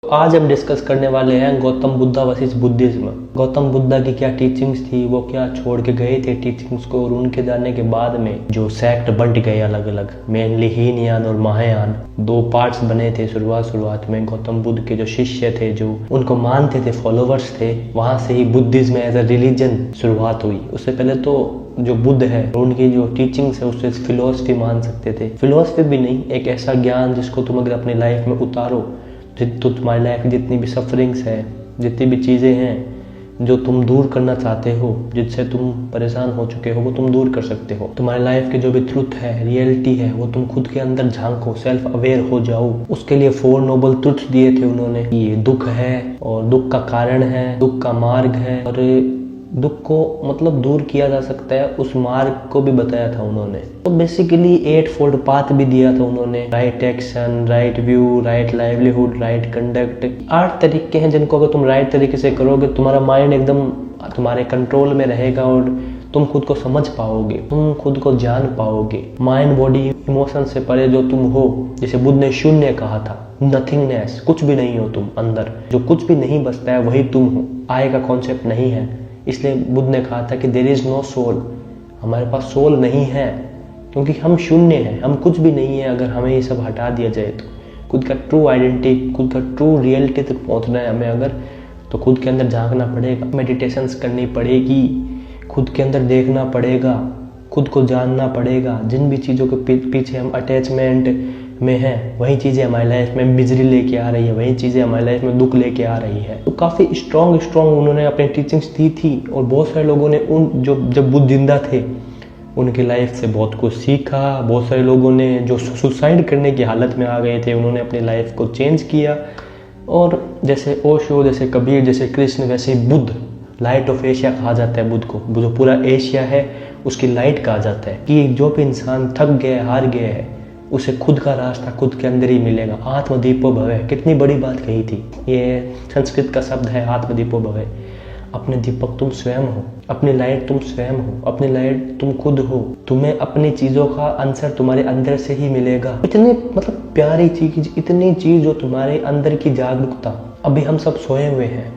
आज हम डिस्कस करने वाले हैं गौतम बुद्धा वर्सेस बुद्धिज्म। गौतम बुद्धा की क्या टीचिंग्स थी, वो क्या छोड़ के गए थे टीचिंग्स को, और उनके जाने के बाद में जो सेक्ट बंट गए अलग अलग, मेनली हीनयान और महायान, दो पार्ट्स बने थे। शुरुआत में गौतम बुद्ध के जो शिष्य थे, जो उनको मानते थे, फॉलोवर्स थे, वहां से ही बुद्धिज्म एज अ रिलीजन शुरुआत हुई। उससे पहले तो जो बुद्ध है उनकी जो टीचिंग्स है उससे फिलोसफी मान सकते थे। फिलोसफी भी नहीं, एक ऐसा ज्ञान जिसको तुम अगर अपनी लाइफ में उतारो तो तुम्हारी लाइफ में जितनी भी सफरिंग्स है, जितनी भी चीज़ें हैं जो तुम दूर करना चाहते हो, जिससे तुम परेशान हो चुके हो, वो तुम दूर कर सकते हो। तुम्हारी लाइफ की जो भी ट्रुथ है, रियलिटी है, वो तुम खुद के अंदर झांको, सेल्फ अवेयर हो जाओ। उसके लिए 4 नोबल ट्रुथ्स दिए थे उन्होंने। ये दुख है और दुख का कारण है, दुख का मार्ग है, और दुख को मतलब दूर किया जा सकता है, उस मार्ग को भी बताया था उन्होंने। तो बेसिकली 8 फोल्ड पाथ भी दिया था उन्होंने। Right action, right view, right livelihood, right conduct. 8 तरीके हैं जिनको अगर तुम राइट तरीके से करोगे, तुम्हारा माइंड एकदम तुम्हारे कंट्रोल में रहेगा और तुम खुद को समझ पाओगे, तुम खुद को जान पाओगे। माइंड, बॉडी, इमोशन से परे जो तुम हो, जैसे बुद्ध ने शून्य कहा था, नथिंगनेस, कुछ भी नहीं हो तुम अंदर, जो कुछ भी नहीं बचता है वही तुम हो। आय का कॉन्सेप्ट नहीं है, इसलिए बुद्ध ने कहा था कि देयर इज नो सोल, हमारे पास सोल नहीं है, क्योंकि हम शून्य हैं, हम कुछ भी नहीं है। अगर हमें ये सब हटा दिया जाए तो खुद का ट्रू आइडेंटिटी, खुद का ट्रू रियलिटी तक पहुंचना है हमें अगर, तो खुद के अंदर झांकना पड़ेगा, मेडिटेशंस करनी पड़ेगी, खुद के अंदर देखना पड़ेगा, खुद को जानना पड़ेगा। जिन भी चीज़ों के पीछे हम अटैचमेंट में है, वही चीज़ें हमारी लाइफ में मिजरी लेके आ रही है, वही चीज़ें हमारी लाइफ में दुख लेके आ रही है। तो काफ़ी स्ट्रॉन्ग उन्होंने अपनी टीचिंग्स दी थी, और बहुत सारे लोगों ने जब बुद्ध जिंदा थे उनकी लाइफ से बहुत कुछ सीखा। बहुत सारे लोगों ने जो सुसाइड करने की हालत में आ गए थे, उन्होंने अपनी लाइफ को चेंज किया। और जैसे ओशो, जैसे कबीर, जैसे कृष्ण, वैसे बुद्ध, लाइट ऑफ एशिया कहा जाता है बुद्ध को। जो पूरा एशिया है उसकी लाइट कहा जाता है कि जो भी इंसान थक गया, हार गया है, उसे खुद का रास्ता खुद के अंदर ही मिलेगा। आत्मदीपो भवे, कितनी बड़ी बात कही थी। ये संस्कृत का शब्द है, आत्मदीपो भवे। अपने दीपक तुम स्वयं हो, अपनी लाइट तुम स्वयं हो, अपनी लाइट तुम खुद हो। तुम्हें अपनी चीज़ों का आंसर तुम्हारे अंदर से ही मिलेगा। इतनी मतलब प्यारी चीज, इतनी चीज जो तुम्हारे अंदर की जागरूकता। अभी हम सब सोए हुए हैं।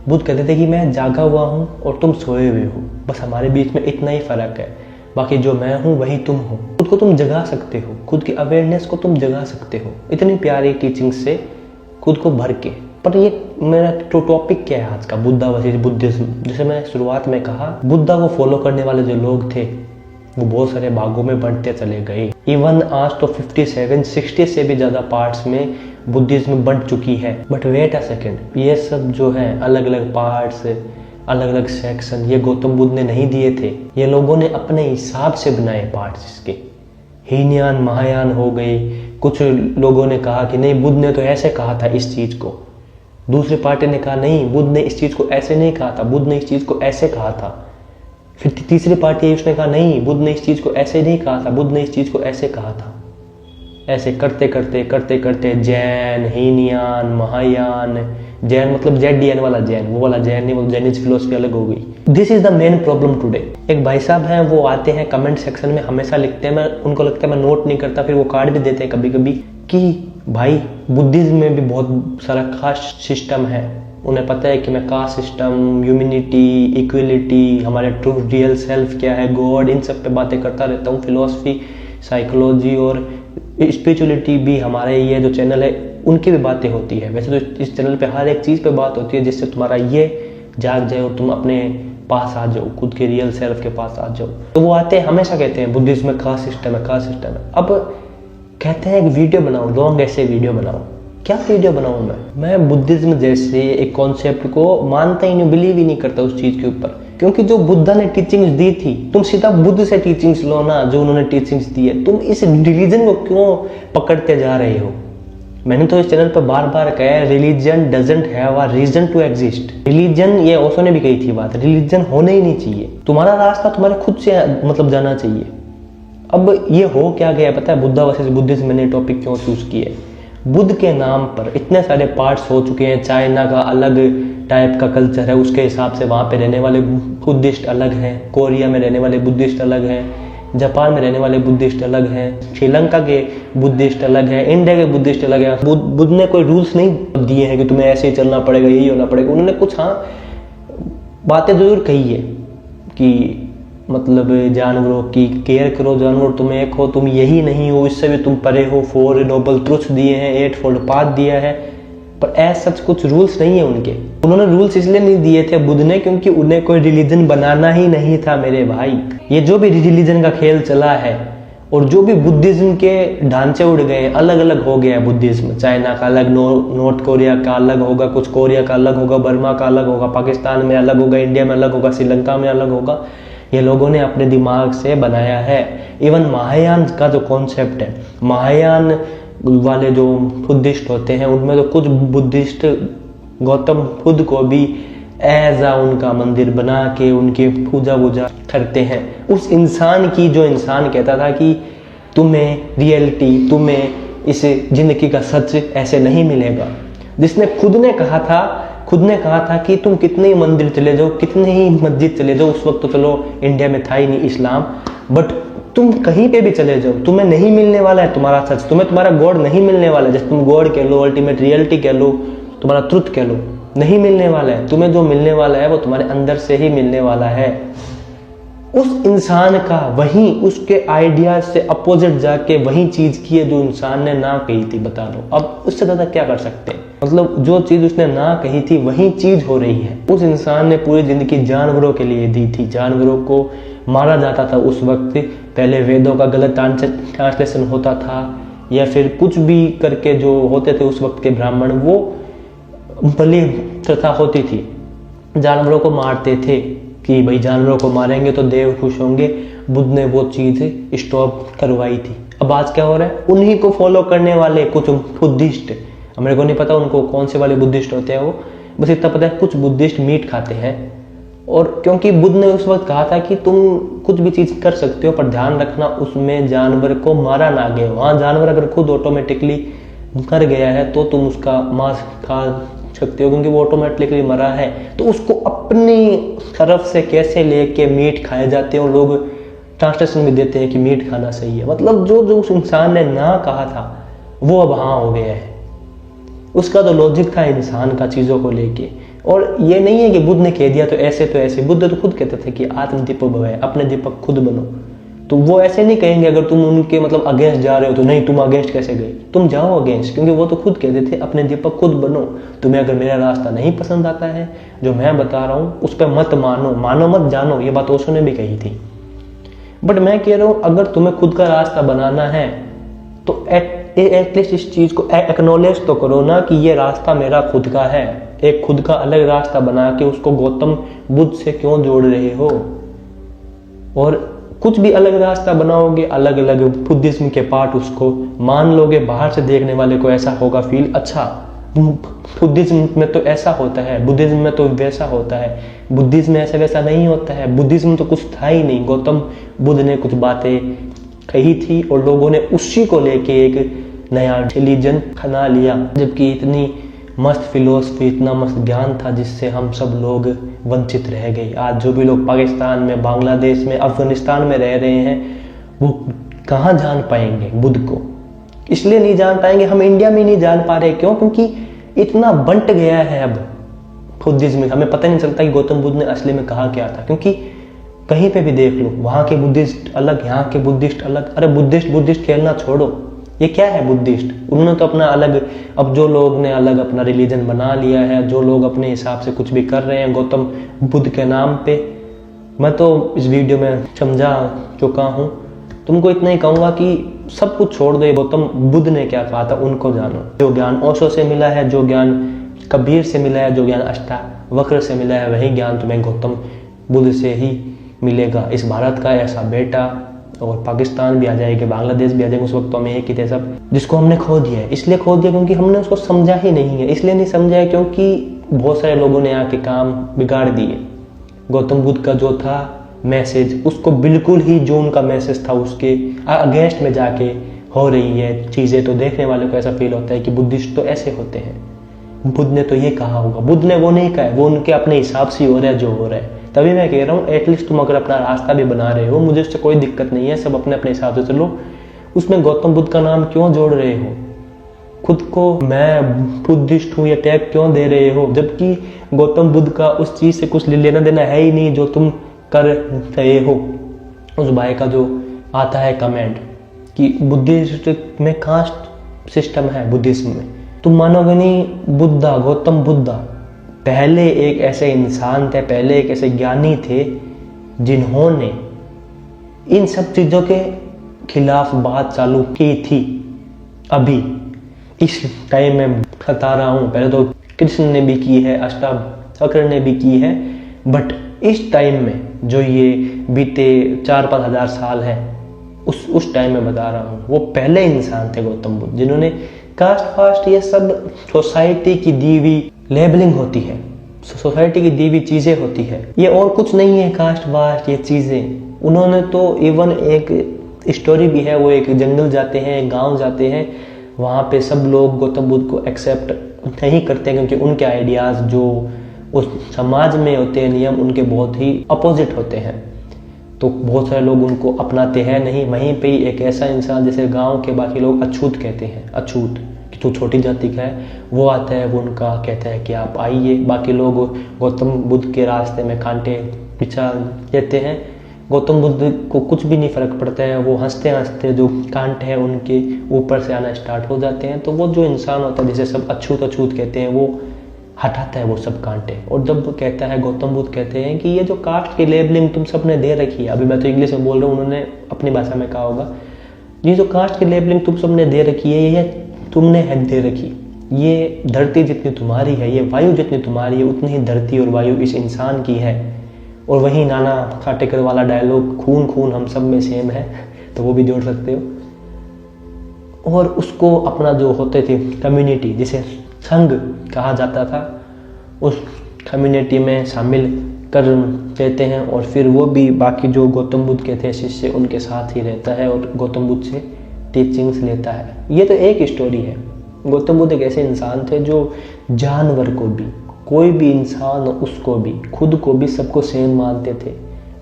बुद्ध कहते थे कि मैं जागा हुआ हूँ और तुम सोए हुए हो, बस हमारे बीच में इतना ही फर्क है, बाकी जो मैं हूँ वही तुम हो। खुद को तुम जगा सकते हो, खुद की अवेयरनेस को तुम जगा सकते हो इतनी प्यारी टीचिंग से खुद को भर के। पर ये मेरा टॉपिक क्या है आज का, बुद्धा वर्सेस बुद्धिज्म। जैसे मैं शुरुआत में कहा, बुद्धा को फॉलो करने वाले जो लोग थे वो बहुत सारे भागों में बढ़ते चले गए। इवन आज तो 57-60 से भी ज़्यादा पार्ट्स में बुद्धिज्म बंट चुकी है। बट वेट अ सेकेंड, ये सब जो है अलग अलग पार्ट्स, अलग अलग सेक्शन, ये गौतम बुद्ध ने नहीं दिए थे, ये लोगों ने अपने हिसाब से बनाए पार्ट्स इसके। हीनयान, महायान हो गए। कुछ लोगों ने कहा कि नहीं, बुद्ध ने तो ऐसे कहा था इस चीज़ को। दूसरे पार्टी ने कहा नहीं, बुद्ध ने इस चीज़ को ऐसे नहीं कहा था, बुद्ध ने इस चीज़ को ऐसे कहा था। फिर तीसरी पार्टी उसने कहा नहीं, बुद्ध ने इस चीज़ को ऐसे नहीं कहा था, बुद्ध ने इस चीज़ को ऐसे कहा था। ऐसे करते करते जैन, हीनयान, महायान, जैन मतलब ZDN वाला जैन, वो वाला जैन नहीं, वो जैनिज फिलोसफी अलग हो गई। This is the main problem today. एक भाई साहब हैं, वो आते हैं कमेंट सेक्शन में, हमेशा लिखते हैं, मैं उनको लगता है मैं नोट नहीं करता, फिर वो कार्ड भी देते हैं कभी कभी कि भाई बुद्धिज्म में भी बहुत सारा कास्ट सिस्टम है। उन्हें पता है कि मैं कास्ट सिस्टम, ह्यूमैनिटी, इक्वलिटी, हमारे ट्रू रियल सेल्फ क्या है, गॉड, इन सब पे बातें करता रहता हूँ। फिलोसफी, साइकोलॉजी और स्पिरिचुअलिटी भी हमारे ये जो चैनल है उनकी भी बातें होती है। वैसे तो इस चैनल पे हर एक चीज़ पे बात होती है जिससे तुम्हारा ये जाग जाए और तुम अपने पास आ जाओ, खुद के रियल सेल्फ के पास आ जाओ। तो वो आते हैं, हमेशा कहते हैं बुद्धिज्म में कास्ट सिस्टम है, कास्ट सिस्टम है। अब कहते हैं एक वीडियो बनाओ, लॉन्ग ऐसे वीडियो बनाओ। क्या वीडियो बनाऊँ मैं बुद्धिज्म जैसे एक कॉन्सेप्ट को मानता ही नहीं, बिलीव ही नहीं करता उस चीज़ के ऊपर, क्योंकि जो बुद्धा ने टीचिंग्स दी थी, तुम सीधा बुद्ध से टीचिंग्स लो ना, जो उन्होंने टीचिंग्स दी है। तुम इस रिलीजन को क्यों पकड़ते जा रहे हो? मैंने तो इस चैनल पर बार बार कहा है, religion doesn't have a reason to exist. Religion, ये ओशो ने भी कही थी बात, रिलीजन होने ही नहीं चाहिए। तुम्हारा रास्ता तुम्हारे खुद से मतलब जाना चाहिए। अब ये हो क्या गया पता है, बुद्धा वर्सेस बुद्धिज्म, मैंने टॉपिक क्यों चूज किया? बुद्ध के नाम पर इतने सारे पार्ट्स हो चुके हैं। चाइना का अलग टाइप का कल्चर है, उसके हिसाब से वहाँ पे रहने वाले बुद्धिस्ट अलग हैं, कोरिया में रहने वाले बुद्धिस्ट अलग हैं, जापान में रहने वाले बुद्धिस्ट अलग हैं, श्रीलंका के बुद्धिस्ट अलग हैं, इंडिया के बुद्धिस्ट अलग हैं। बुद्ध ने कोई रूल्स नहीं दिए हैं कि तुम्हें ऐसे ही चलना पड़ेगा, यही होना पड़ेगा। उन्होंने कुछ बातें जरूर कही है कि मतलब जानवरों की केयर करो, जानवर तुम एक हो, तुम यही नहीं हो, इससे भी तुम परे हो। 4 नोबल ट्रुथ्स दिए हैं, 8 फोल्ड पाथ दिया है, पर ऐसा सच कुछ रूल्स नहीं है उनके। उन्होंने रूल्स इसलिए नहीं दिए थे बुद्ध ने क्योंकि उन्हें कोई रिलीजन बनाना ही नहीं था मेरे भाई। ये जो भी रिलीजन का खेल चला है और जो भी बुद्धिज्म के ढांचे उड़ गए, अलग अलग हो गया है बुद्धिज्म। चाइना का अलग, नॉर्थ कोरिया का अलग होगा, कुछ कोरिया का अलग होगा, बर्मा का अलग होगा, पाकिस्तान में अलग होगा, इंडिया में अलग होगा, श्रीलंका में अलग होगा। ये लोगों ने अपने दिमाग से बनाया है। इवन महायान का जो कॉन्सेप्ट है, महायान वाले जो बुद्धिस्ट होते हैं उनमें तो कुछ बुद्धिस्ट गौतम बुद्ध को भी एज उनका मंदिर बना के उनकी पूजा वूजा करते हैं। उस इंसान की जो इंसान कहता था कि तुम्हें रियलिटी, तुम्हें इस जिंदगी का सच ऐसे नहीं मिलेगा, जिसने खुद ने कहा था कि तुम कितने ही मंदिर चले जाओ, कितने ही मस्जिद चले जाओ, उस वक्त तो चलो इंडिया में था ही नहीं इस्लाम, बट तुम कहीं पे भी चले जाओ तुम्हें नहीं मिलने वाला है तुम्हारा सच, तुम्हें तुम्हारा गॉड नहीं मिलने वाला है। जैसे तुम गॉड कह लो, अल्टीमेट रियलिटी कह लो, तुम्हारा ट्रुथ कह लो, नहीं मिलने वाला है। तुम्हें जो मिलने वाला है वो तुम्हारे अंदर से ही मिलने वाला है। उस इंसान का वही उसके आइडियाज से अपोजिट जाके वही चीज की है जो इंसान ने ना कही थी। बता दो अब उससे ज्यादा क्या कर सकते हैं। मतलब जो चीज उसने ना कही थी वही चीज हो रही है। उस इंसान ने पूरी जिंदगी जानवरों के लिए दी थी। जानवरों को मारा जाता था उस वक्त, पहले वेदों का गलत ट्रांसलेशन होता था या फिर कुछ भी करके जो होते थे उस वक्त के ब्राह्मण, वो बलि प्रथा होती थी, जानवरों को मारते थे कि भाई जानवरों को मारेंगे तो देव खुश होंगे। बुद्ध ने वो चीज स्टॉप करवाई थी। अब आज क्या हो रहा है, उन्हीं को फॉलो करने वाले कुछ बुद्धिस्ट, मेरे को नहीं पता उनको कौन से वाले बुद्धिस्ट होते हैं वो, बस इतना पता है कुछ बुद्धिस्ट मीट खाते हैं। और क्योंकि बुद्ध ने उस वक्त कहा था कि तुम कुछ भी चीज कर सकते हो पर ध्यान रखना उसमें जानवर को मारा ना गया। वहां जानवर अगर खुद ऑटोमेटिकली मर गया है तो तुम उसका मांस खा सकते हो क्योंकि वो ऑटोमेटिकली मरा है। तो उसको अपनी तरफ से कैसे लेके मीट खाए जाते हैं और लोग ट्रांसलेशन भी देते हैं कि मीट खाना सही है। मतलब जो उस इंसान ने ना कहा था वो अब हाँ हो गया है। उसका तो लॉजिक था इंसान का चीजों को लेके। और ये नहीं है कि बुद्ध ने कह दिया तो ऐसे। बुद्ध तो खुद कहते थे कि आत्मदीपक भव है, अपने दीपक खुद बनो। तो वो ऐसे नहीं कहेंगे अगर तुम उनके मतलब अगेंस्ट जा रहे हो तो नहीं तुम अगेंस्ट कैसे गए, तुम जाओ अगेंस्ट, क्योंकि वो तो खुद कहते थे अपने दीपक खुद बनो। तुम्हें अगर मेरा रास्ता नहीं पसंद आता है जो मैं बता रहा हूँ उस पर मत मानो मत जानो, ये बात ओशो ने भी कही थी। बट मैं कह रहा हूँ अगर तुम्हें खुद का रास्ता बनाना है तो एटलीस्ट इस चीज को एक्नॉलेज तो करो ना कि ये रास्ता मेरा खुद का है। एक खुद का अलग रास्ता बना के उसको गौतम बुद्ध से क्यों जोड़ रहे हो। और कुछ भी अलग रास्ता बनाओगे, अलग अलग बुद्धिज्म के पार्ट उसको मान लोगे, बाहर से देखने वाले को ऐसा होगा फील, अच्छा बुद्धिज्म में तो ऐसा होता है, बुद्धिज्म में तो वैसा होता है, बुद्धिज्म में ऐसा वैसा नहीं होता है, बुद्धिज्म तो कुछ था ही नहीं। गौतम बुद्ध ने कुछ बातें कही थी और लोगों ने उसी को लेके एक नया रिलीजन बना लिया, जबकि इतनी मस्त फिलोसफी, इतना मस्त ज्ञान था जिससे हम सब लोग वंचित रह गए। आज जो भी लोग पाकिस्तान में, बांग्लादेश में, अफगानिस्तान में रह रहे हैं वो कहाँ जान पाएंगे बुद्ध को। इसलिए नहीं जान पाएंगे, हम इंडिया में नहीं जान पा रहे। क्यों? क्योंकि इतना बंट गया है अब बुद्धिज्म, हमें पता नहीं चलता कि गौतम बुद्ध ने असली में कहा क्या था। क्योंकि कहीं पे भी देख लो वहाँ के बुद्धिस्ट अलग, यहाँ के बुद्धिस्ट अलग। अरे बुद्धिस्ट खेलना छोड़ो, ये क्या है बुद्धिस्ट? उन्होंने तो अपना अलग, अब जो लोग ने अलग अपना रिलीजन बना लिया है, जो लोग अपने हिसाब से कुछ भी कर रहे हैं गौतम बुद्ध के नाम पे, मैं तो इस वीडियो में समझा चुका हूँ। तुमको इतना ही कहूँगा कि सब कुछ छोड़ दो, गौतम बुद्ध ने क्या कहा था उनको जानो। जो ज्ञान ओशो से मिला है, जो ज्ञान कबीर से मिला है, जो ज्ञान अष्टावक्र से मिला है, वही ज्ञान तुम्हें गौतम बुद्ध से ही मिलेगा। इस भारत का ऐसा बेटा, और पाकिस्तान भी आ जाएगा, बांग्लादेश भी आ जाएगा, उस वक्त तो हमें एक ही थे सब, जिसको हमने खो दिया है। इसलिए खो दिया क्योंकि हमने उसको समझा ही नहीं है। इसलिए नहीं समझा है क्योंकि बहुत सारे लोगों ने आके काम बिगाड़ दिए। गौतम बुद्ध का जो था मैसेज, उसको बिल्कुल ही जो उनका मैसेज था उसके अगेंस्ट में जाके हो रही है चीज़ें। तो देखने वाले को ऐसा फील होता है कि बुद्धिस्ट तो ऐसे होते हैं, बुद्ध ने तो ये कहा होगा। बुद्ध ने वो नहीं कहा है, वो उनके अपने हिसाब से हो रहा है जो हो रहा है। तभी मैं कह रहा हूँ एटलीस्ट तुम अगर अपना रास्ता भी बना रहे हो, मुझे उससे कोई दिक्कत नहीं है, सब अपने अपने हिसाब से चलो, उसमें गौतम बुद्ध का नाम क्यों जोड़ रहे हो? खुद को मैं बुद्धिस्ट हूँ या टैग क्यों दे रहे हो, जबकि गौतम बुद्ध का उस चीज से कुछ लेना देना है ही नहीं जो तुम कर रहे हो। उस भाई का जो आता है कमेंट कि बुद्धिस्ट में कास्ट सिस्टम है, बुद्धिज्म में, तुम मानोगे नहीं, बुद्धा, गौतम बुद्धा पहले एक ऐसे इंसान थे, पहले एक ऐसे ज्ञानी थे जिन्होंने इन सब चीजों के खिलाफ बात चालू की थी। अभी इस टाइम में बता रहा हूं, पहले तो कृष्ण ने भी की है, अष्टावक्र ने भी की है, बट इस टाइम में जो ये बीते 4-5 हजार साल है, उस टाइम में बता रहा हूँ, वो पहले इंसान थे गौतम बुद्ध, जिन्होंने कास्ट फास्ट ये सब सोसाइटी की दी हुई लेबलिंग होती है, सोसाइटी की दी हुई चीजें होती है, ये और कुछ नहीं है कास्ट वास्ट ये चीजें। उन्होंने तो इवन एक स्टोरी भी है, वो एक जंगल जाते हैं, एक गांव जाते हैं, वहाँ पे सब लोग गौतम बुद्ध को एक्सेप्ट नहीं करते क्योंकि उनके आइडियाज जो उस समाज में होते हैं, नियम उनके बहुत ही अपोजिट होते हैं, तो बहुत सारे लोग उनको अपनाते हैं नहीं। वहीं पे ही एक ऐसा इंसान जैसे गांव के बाकी लोग अछूत कहते हैं, अछूत कि तू छोटी जाति का है, वो आता है, वो उनका कहता है कि आप आइए। बाकी लोग गौतम बुद्ध के रास्ते में कांटे पिछा देते हैं, गौतम बुद्ध को कुछ भी नहीं फर्क पड़ता है, वो हंसते हंसते जो कांटे हैं उनके ऊपर से आना स्टार्ट हो जाते हैं। तो वो जो इंसान होता है जिसे सब अछूत अछूत कहते हैं, वो हटाता है वो सब कांटे, और जब वो कहता है, गौतम बुद्ध कहते हैं कि ये जो कास्ट की लेबलिंग तुम सब ने दे रखी है, अभी मैं तो इंग्लिश में बोल रहा हूँ, उन्होंने अपनी भाषा में कहा होगा, ये जो कास्ट की लेबलिंग तुम सब ने दे रखी है, ये तुमने है दे रखी, ये धरती जितनी तुम्हारी है, ये वायु जितनी तुम्हारी है, उतनी ही धरती और वायु इस इंसान की है। और वही नाना पाटेकर वाला डायलॉग, खून खून हम सब में सेम है, तो वो भी जोड़ सकते हो। और उसको अपना जो होते थे कम्युनिटी, जिसे संघ कहा जाता था, उस कम्युनिटी में शामिल कर देते हैं, और फिर वो भी बाकी जो गौतम बुद्ध के थे शिष्य उनके साथ ही रहता है और गौतम बुद्ध से टीचिंग्स लेता है। ये तो एक स्टोरी है। गौतम बुद्ध एक ऐसे इंसान थे जो जानवर को भी, कोई भी इंसान उसको भी, खुद को भी, सबको सेम मानते थे।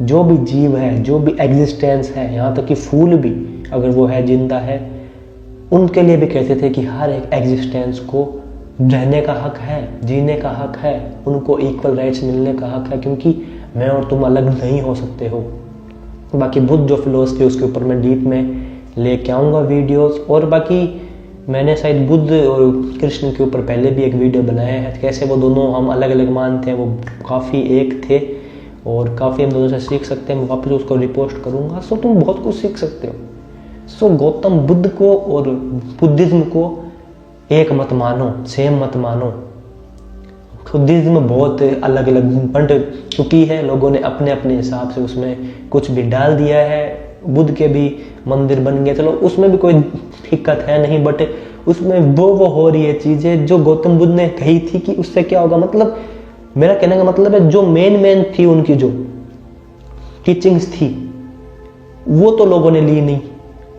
जो भी जीव है, जो भी एग्जिस्टेंस है, यहाँ तक कि फूल भी अगर वो है, जिंदा है, उनके लिए भी कहते थे कि हर एक एग्जिस्टेंस को रहने का हक है, जीने का हक है, उनको इक्वल राइट्स मिलने का हक है, क्योंकि मैं और तुम अलग नहीं हो सकते हो। बाकी बुद्ध जो फिलोसफी उसके ऊपर मैं डीप में लेके आऊँगा वीडियोस, और बाकी मैंने शायद बुद्ध और कृष्ण के ऊपर पहले भी एक वीडियो बनाया है, कैसे वो दोनों हम अलग अलग मानते हैं, वो काफ़ी एक थे और काफ़ी हम दोनों से सीख सकते हैं। मैं वापस उसको रिपोस्ट करूँगा, सो तुम बहुत कुछ सीख सकते हो। सो गौतम बुद्ध को और बुद्धिज्म को एक मत मानो, सेम मत मानो। बुद्धिज्म बहुत अलग अलग बंट चुकी है, लोगों ने अपने अपने हिसाब से उसमें कुछ भी डाल दिया है। बुद्ध के भी मंदिर बन गए, चलो उसमें भी कोई दिक्कत है नहीं, बट उसमें वो हो रही है चीजें जो गौतम बुद्ध ने कही थी कि उससे क्या होगा। मतलब मेरा कहने का मतलब है जो मेन थी उनकी जो टीचिंग्स थी वो तो लोगों ने ली नहीं,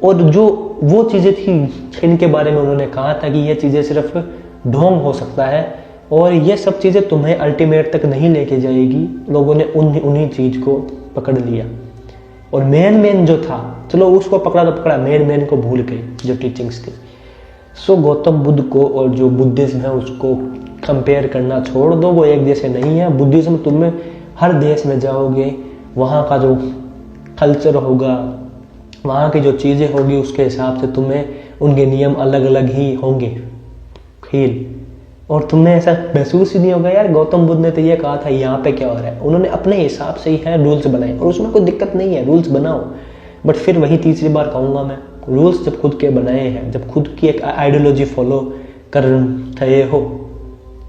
और जो वो चीजें थी इनके बारे में उन्होंने कहा था कि ये चीजें सिर्फ ढोंग हो सकता है और ये सब चीजें तुम्हें अल्टीमेट तक नहीं लेके जाएगी। लोगों ने उन्हीं चीज को पकड़ लिया, और मेन जो था, चलो उसको पकड़ा तो पकड़ा, मेन को भूल गए जो टीचिंग्स थी। सो गौतम बुद्ध को और जो बुद्धिज्म है उसको कंपेयर करना छोड़ दो, वो एक जैसे नहीं है। बुद्धिज्म तुम्हें हर देश में जाओगे, वहाँ का जो कल्चर होगा, वहाँ की जो चीज़ें होगी, उसके हिसाब से तुम्हें उनके नियम अलग अलग ही होंगे फील, और तुम्हें ऐसा महसूस ही नहीं होगा यार गौतम बुद्ध ने तो ये कहा था, यहाँ पे क्या हो रहा है। उन्होंने अपने हिसाब से ही है रूल्स बनाए, और उसमें कोई दिक्कत नहीं है, रूल्स बनाओ। बट फिर वही तीसरी बार कहूँगा मैं, रूल्स जब खुद के बनाए हैं, जब खुद की एक आइडियोलॉजी फॉलो कर रहे हो,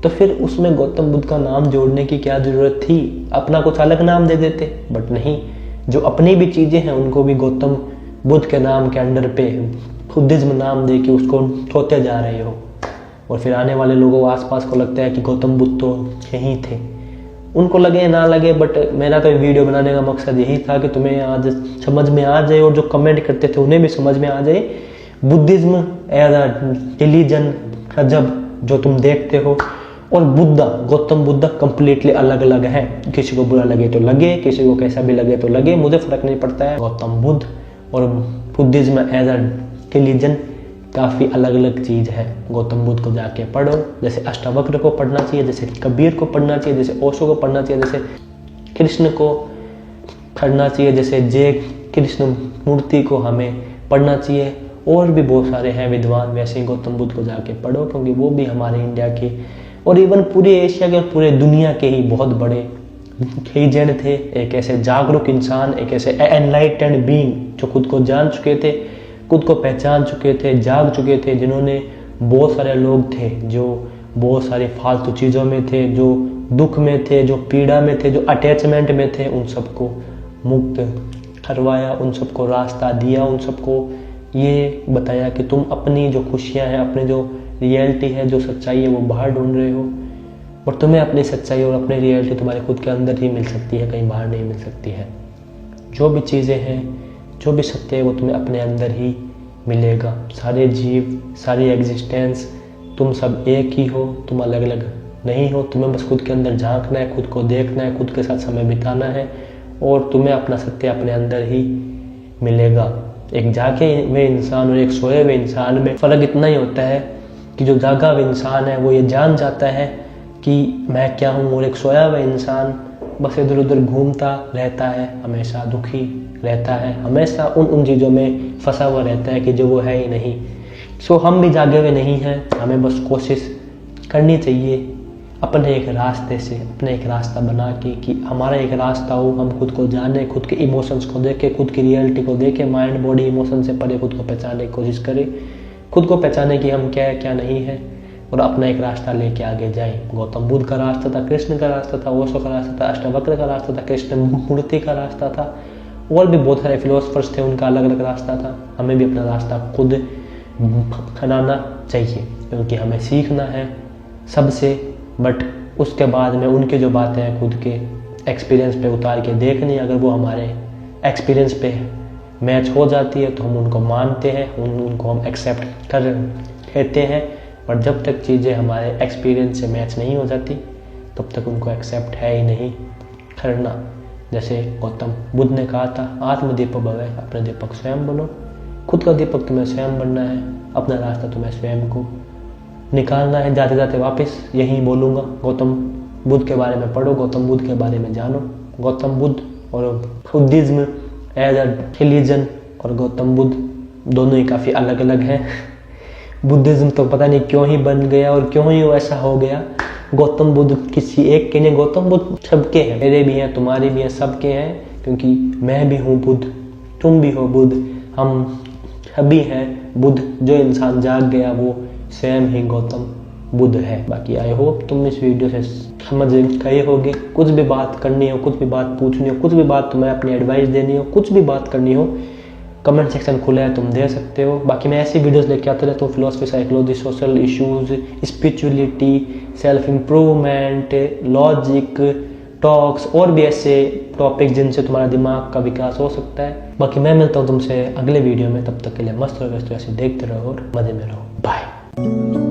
तो फिर उसमें गौतम बुद्ध का नाम जोड़ने की क्या ज़रूरत थी। अपना कुछ अलग नाम दे देते, बट नहीं, जो अपनी भी चीज़ें हैं उनको भी गौतम बुद्ध के नाम के अंडर पे बुद्धिज्म नाम दे के उसको धोते जा रहे हो। और फिर आने वाले लोगों आसपास को लगता है कि गौतम बुद्ध तो यही थे, उनको लगे ना लगे, बट मेरा तो वीडियो बनाने का मकसद यही था कि तुम्हें आज समझ में आ जाए, और जो कमेंट करते थे उन्हें भी समझ में आ जाए बुद्धिज्म एज अ रिलीजन जब जो तुम देखते हो, और बुद्धा, गौतम बुद्धा कंप्लीटली अलग अलग है। किसी को बुरा लगे तो लगे, किसी को कैसा भी लगे तो लगे, मुझे फर्क नहीं पड़ता है। गौतम बुद्ध और बुद्धिज्म एज अ रिलीजन काफ़ी अलग अलग चीज़ है। गौतम बुद्ध को जाके पढ़ो, जैसे अष्टावक्र को पढ़ना चाहिए, जैसे कबीर को पढ़ना चाहिए, जैसे ओशो को पढ़ना चाहिए, जैसे कृष्ण को पढ़ना चाहिए, जैसे जय कृष्ण मूर्ति को हमें पढ़ना चाहिए। और भी बहुत सारे हैं विद्वान, वैसे ही गौतम बुद्ध को जाके पढ़ो, क्योंकि वो भी हमारे इंडिया के और इवन पूरे एशिया के और पूरे दुनिया के ही बहुत बड़े लीजेंड थे। एक ऐसे जागरूक इंसान, एक ऐसे एनलाइटेंड बीइंग जो खुद को जान चुके थे, खुद को पहचान चुके थे, जाग चुके थे, जिन्होंने बहुत सारे लोग थे जो बहुत सारी फालतू चीज़ों में थे, जो दुख में थे, जो पीड़ा में थे, जो अटैचमेंट में थे, उन सबको मुक्त करवाया, उन सबको रास्ता दिया, उन सबको ये बताया कि तुम अपनी जो खुशियाँ हैं, अपनी जो रियलिटी है, जो सच्चाई है, वो बाहर ढूंढ रहे हो, और तुम्हें अपनी सच्चाई और अपनी रियलिटी तुम्हारे खुद के अंदर ही मिल सकती है, कहीं बाहर नहीं मिल सकती है। जो भी चीज़ें हैं, जो भी सत्य है, वो तुम्हें अपने अंदर ही मिलेगा। सारे जीव, सारी एग्जिस्टेंस, तुम सब एक ही हो, तुम अलग अलग नहीं हो। तुम्हें बस खुद के अंदर झांकना है, खुद को देखना है, खुद के साथ समय बिताना है, और तुम्हें अपना सत्य अपने अंदर ही मिलेगा। एक जागे हुए इंसान और एक सोए हुए इंसान में फ़र्क इतना ही होता है कि जो जागा हुआ इंसान है वो ये जान जाता है कि मैं क्या हूँ, और एक सोया हुआ इंसान बस इधर उधर घूमता रहता है, हमेशा दुखी रहता है, हमेशा उन चीज़ों में फंसा हुआ रहता है कि जो वो है ही नहीं। सो हम भी जागे हुए नहीं हैं, हमें बस कोशिश करनी चाहिए अपने एक रास्ते से, अपने एक रास्ता बना के कि हमारा एक रास्ता हो, हम खुद को जाने, खुद के इमोशंस को देखें, खुद की रियलिटी को देखें, माइंड बॉडी इमोशन से परे खुद को पहचानने की कोशिश करें, खुद को पहचाने कि हम क्या है क्या नहीं है, और अपना एक रास्ता लेके आगे जाएं। गौतम बुद्ध का रास्ता था, कृष्ण का रास्ता था, ओशो का रास्ता था, अष्टावक्र का रास्ता था, कृष्ण मूर्ति का रास्ता था, और भी बहुत सारे फिलोसफर्स थे, उनका अलग अलग रास्ता था। हमें भी अपना रास्ता खुद बनाना चाहिए, क्योंकि हमें सीखना है सबसे, बट उसके बाद में उनकी जो बातें हैं खुद के एक्सपीरियंस पे उतार के देखनी। अगर वो हमारे एक्सपीरियंस पे मैच हो जाती है तो हम उनको मानते हैं, उनको हम एक्सेप्ट कर लेते हैं, पर जब तक चीज़ें हमारे एक्सपीरियंस से मैच नहीं हो जाती तब तक उनको एक्सेप्ट है ही नहीं करना। जैसे गौतम बुद्ध ने कहा था, आत्मदीपक भव, अपने दीपक स्वयं बनो। खुद का दीपक तुम्हें स्वयं बनना है, अपना रास्ता तुम्हें स्वयं को निकालना है। जाते जाते वापस यही बोलूँगा, गौतम बुद्ध के बारे में पढ़ो, गौतम बुद्ध के बारे में जानो। गौतम बुद्ध और बुद्धिज्म एज अ रिलीजन और गौतम बुद्ध दोनों ही काफ़ी अलग अलग हैं। बुद्धिज्म तो पता नहीं क्यों ही बन गया और क्यों ही ऐसा हो गया। गौतम बुद्ध किसी एक के नहीं, गौतम बुद्ध सबके हैं, मेरे भी हैं, तुम्हारे भी हैं, सबके हैं, क्योंकि मैं भी हूँ बुद्ध, तुम भी हो बुद्ध, हम सभी हैं बुद्ध। जो इंसान जाग गया वो स्वयं ही गौतम बुद्ध है। बाकी आई होप तुम इस वीडियो से समझ गए होगे। कुछ भी बात करनी हो, कुछ भी बात पूछनी हो, कुछ भी बात तुम्हें अपनी एडवाइस देनी हो, कुछ भी बात करनी हो, कमेंट सेक्शन खुला है, तुम दे सकते हो। बाकी मैं ऐसी वीडियोस लेके आता रहता हूँ, philosophy, psychology, social issues, spirituality, self improvement, logic, talks और भी ऐसे टॉपिक जिनसे तुम्हारा दिमाग का विकास हो सकता है। बाकी मैं मिलता हूँ तुमसे अगले वीडियो में, तब तक के लिए मस्त रहो, ऐसे देखते रहो और मजे में रहो। बाय।